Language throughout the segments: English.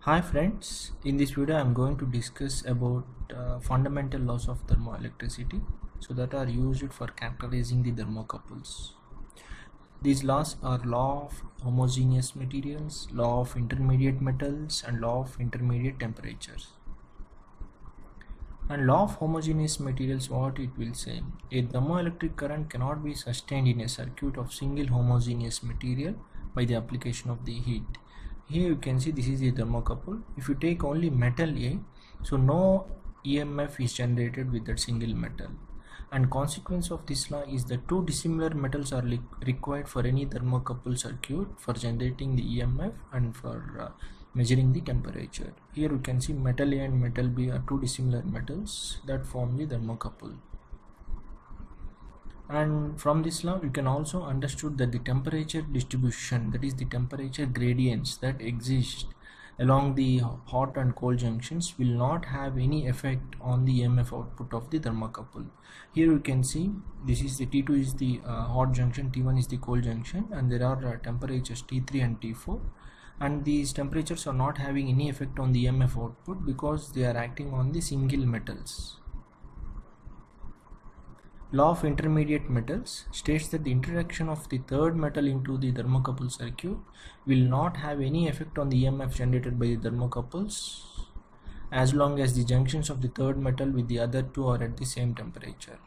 Hi friends, in this video I am going to discuss about fundamental laws of thermoelectricity so that are used for characterizing the thermocouples. These laws are law of homogeneous materials, law of intermediate metals and law of intermediate temperatures. And law of homogeneous materials, what it will say, a thermoelectric current cannot be sustained in a circuit of single homogeneous material by the application of the heat. Here you can see this is the thermocouple. If you take only metal A, so no EMF is generated with that single metal, and consequence of this law is that two dissimilar metals are required for any thermocouple circuit for generating the EMF and for measuring the temperature. Here you can see metal A and metal B are two dissimilar metals that form the thermocouple. And from this law you can also understood that the temperature distribution, that is the temperature gradients that exist along the hot and cold junctions, will not have any effect on the EMF output of the thermocouple. Here you can see this is the T2 is the hot junction, T1 is the cold junction, and there are temperatures T3 and T4, and these temperatures are not having any effect on the EMF output because they are acting on the single metals. Law of intermediate metals states that the introduction of the third metal into the thermocouple circuit will not have any effect on the EMF generated by the thermocouples as long as the junctions of the third metal with the other two are at the same temperature.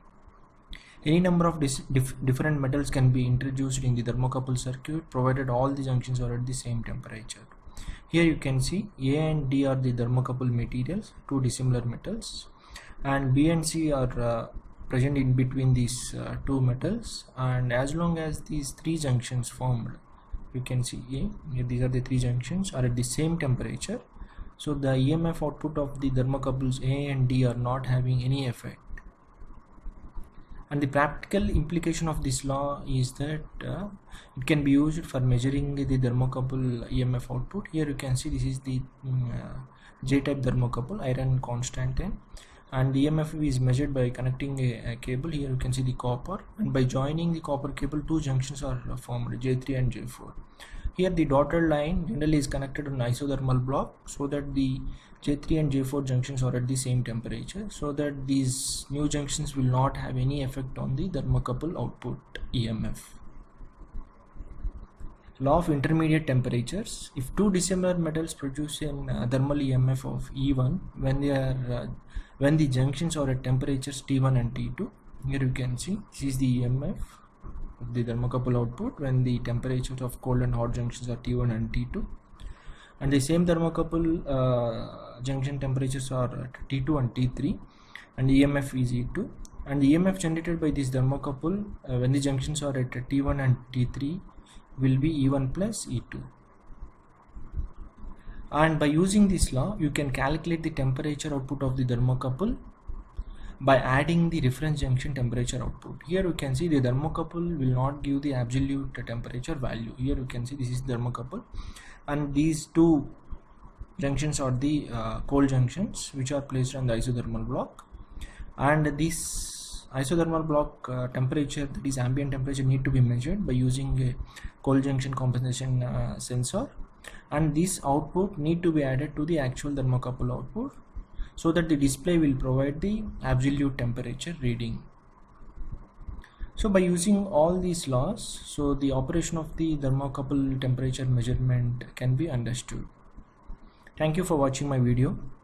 Any number of different metals can be introduced in the thermocouple circuit provided all the junctions are at the same temperature. Here you can see A and D are the thermocouple materials, two dissimilar metals, and B and C are present in between these two metals, and as long as these three junctions formed, you can see these are the three junctions are at the same temperature, so the EMF output of the thermocouples A and D are not having any effect. And the practical implication of this law is that it can be used for measuring the thermocouple EMF output. Here you can see this is the J-type thermocouple, iron constantan, and the EMF is measured by connecting a cable. Here you can see the copper, and by joining the copper cable two junctions are formed, J3 and J4. Here the dotted line generally is connected on isothermal block so that the J3 and J4 junctions are at the same temperature, so that these new junctions will not have any effect on the thermocouple output EMF. Law of intermediate temperatures. If two dissimilar metals produce an thermal EMF of E1 when the junctions are at temperatures T1 and T2, here you can see this is the EMF of the thermocouple output when the temperatures of cold and hot junctions are T1 and T2, and the same thermocouple junction temperatures are at T2 and T3, and the EMF is E2, and the EMF generated by this thermocouple when the junctions are at T1 and T3 will be E1 plus E2. And by using this law you can calculate the temperature output of the thermocouple by adding the reference junction temperature output. Here you can see the thermocouple will not give the absolute temperature value. Here you can see this is thermocouple, and these two junctions are the cold junctions which are placed on the isothermal block, and this isothermal block temperature, that is ambient temperature, need to be measured by using a cold junction compensation sensor, and this output need to be added to the actual thermocouple output so that the display will provide the absolute temperature reading. So by using all these laws, so the operation of the thermocouple temperature measurement can be understood. Thank you for watching my video.